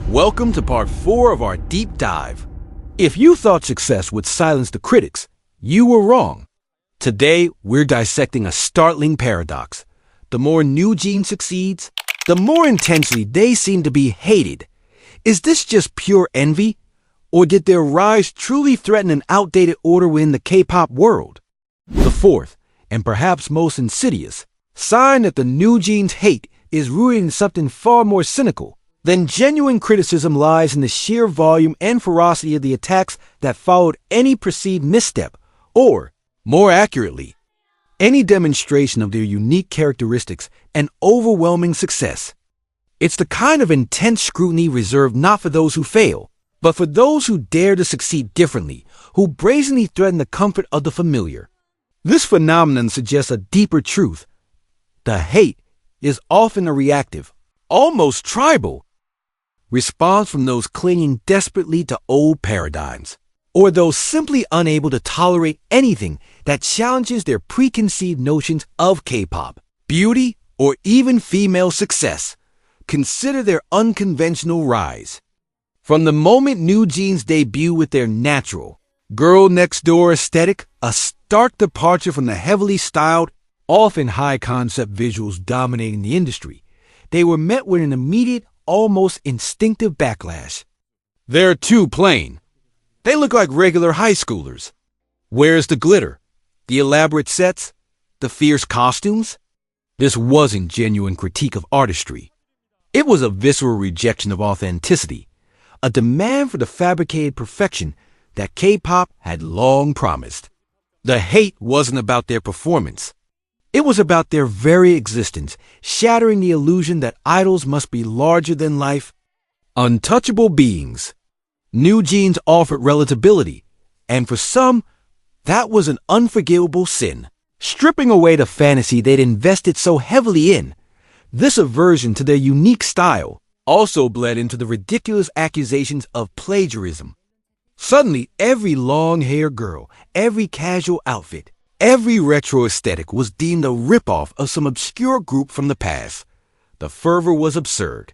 Welcome to part 4 of our deep dive. If you thought success would silence the critics, you were wrong. Today, we're dissecting a startling paradox. The more NewJeans succeeds, the more intensely they seem to be hated. Is this just pure envy? Or did their rise truly threaten an outdated order within the K-pop world? The fourth, and perhaps most insidious, sign that the NewJeans hate is rooted in something far more cynical. Then genuine criticism lies in the sheer volume and ferocity of the attacks that followed any perceived misstep, or, more accurately, any demonstration of their unique characteristics and overwhelming success. It's the kind of intense scrutiny reserved not for those who fail, but for those who dare to succeed differently, who brazenly threaten the comfort of the familiar. This phenomenon suggests a deeper truth. The hate is often a reactive, almost tribal, response from those clinging desperately to old paradigms, or those simply unable to tolerate anything that challenges their preconceived notions of K-pop, beauty, or even female success. Consider their unconventional rise. From the moment NewJeans debut with their natural, girl next door aesthetic, a stark departure from the heavily styled, often high-concept visuals dominating the industry, they were met with an immediate, almost instinctive backlash. They're too plain. They look like regular high schoolers. Where's the glitter? The elaborate sets? The fierce costumes? This wasn't genuine critique of artistry. It was a visceral rejection of authenticity, a demand for the fabricated perfection that K-pop had long promised. The hate wasn't about their performance. It was about their very existence, shattering the illusion that idols must be larger than life, untouchable beings. NewJeans offered relatability, and for some, that was an unforgivable sin. Stripping away the fantasy they'd invested so heavily in, this aversion to their unique style also bled into the ridiculous accusations of plagiarism. Suddenly, every long-haired girl, every casual outfit, every retro aesthetic was deemed a ripoff of some obscure group from the past. The fervor was absurd.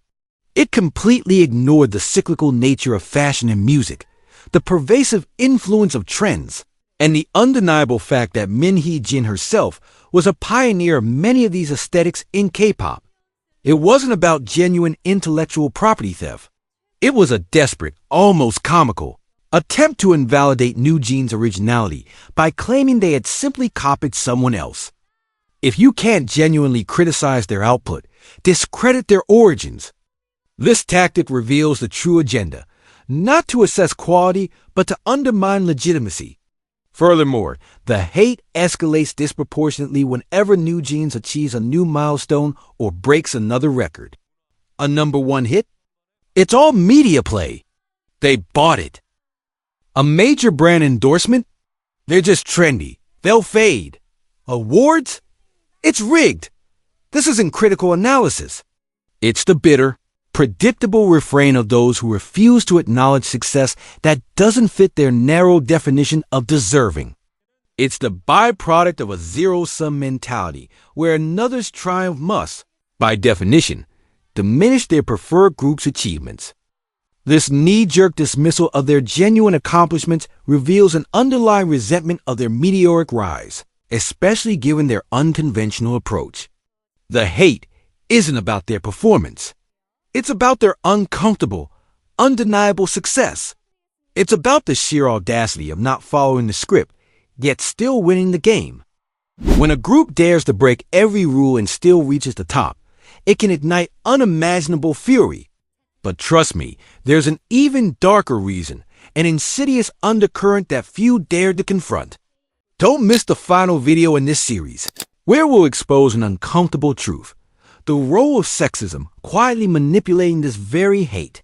It completely ignored the cyclical nature of fashion and music, the pervasive influence of trends, and the undeniable fact that Minji herself was a pioneer of many of these aesthetics in K-pop. It wasn't about genuine intellectual property theft. It was a desperate, almost comical, attempt to invalidate NewJeans' originality by claiming they had simply copied someone else. If you can't genuinely criticize their output, discredit their origins. This tactic reveals the true agenda, not to assess quality, but to undermine legitimacy. Furthermore, the hate escalates disproportionately whenever NewJeans achieves a new milestone or breaks another record. A #1 hit? It's all media play. They bought it. A major brand endorsement? They're just trendy. They'll fade. Awards? It's rigged. This isn't critical analysis. It's the bitter, predictable refrain of those who refuse to acknowledge success that doesn't fit their narrow definition of deserving. It's the byproduct of a zero-sum mentality where another's triumph must, by definition, diminish their preferred group's achievements. This knee-jerk dismissal of their genuine accomplishments reveals an underlying resentment of their meteoric rise, especially given their unconventional approach. The hate isn't about their performance. It's about their uncomfortable, undeniable success. It's about the sheer audacity of not following the script, yet still winning the game. When a group dares to break every rule and still reaches the top, it can ignite unimaginable fury. But trust me, there's an even darker reason, an insidious undercurrent that few dared to confront. Don't miss the final video in this series, where we'll expose an uncomfortable truth: the role of sexism quietly manipulating this very hate.